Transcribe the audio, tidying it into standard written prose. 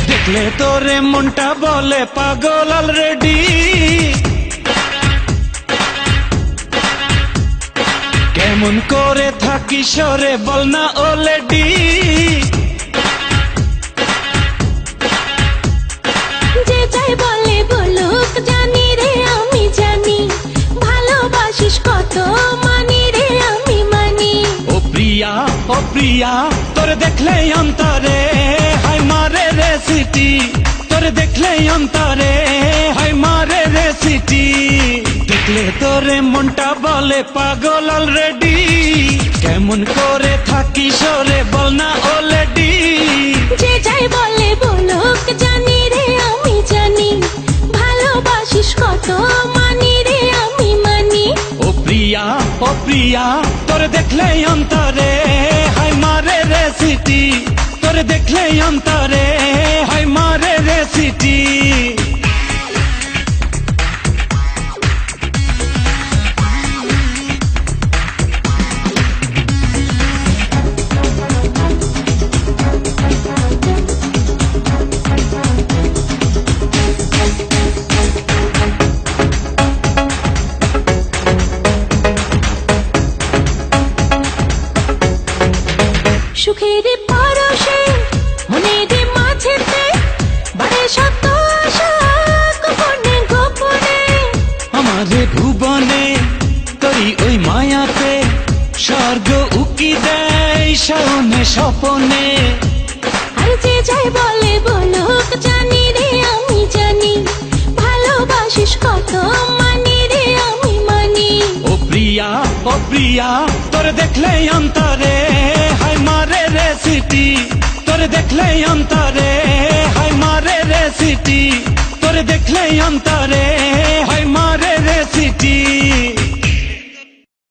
দেখলে তোরে মনটা বলে পাগল অলরেডি, কেমন করে থাকি সরে বল না অলরেডি। যে যাই বলে বলুক জানি রে আমি জানি, ভালোবাসিস কত মানি রে আমি মানি। ও প্রিয়া তোরে দেখলে অন্তরে হাই মারে রে সিটি, তোরে দেখলে অন্তরে হাই মারে রে সিটি। দেখলে তোরে মনটা বলে পাগল অলরেডি, কেমন করে থাকি সরে বল না অলরেডি। যে যাই বলে বলুক জানি রে আমি জানি, ভালোবাসিস কত মানি রে আমি মানি। ও প্রিয়া তোরে দেখলে অন্তরে হাই মারে রে সিটি, তোরে দেখলে অন্তরে হাই মারে রে সিটি। সুখের পরশে মনের মাঝেতে বাড়ে শত আশা গোপনে গোপনে। আমারে ভুবনে তোরি ওই মায়াতে স্বর্গ উকি দেয় শয়নে স্বপনে। আর যে যাই বলে বলুক জানি রে আমি জানি, ভালোবাসিস কত মানি রে আমি মানি। ও প্রিয়া তোরে দেখলে অন্তরে হাই মারে রে সিটি, তোরে দেখলে অন্তরে হাই মারে রে সিটি, তোরে দেখলে অন্তরে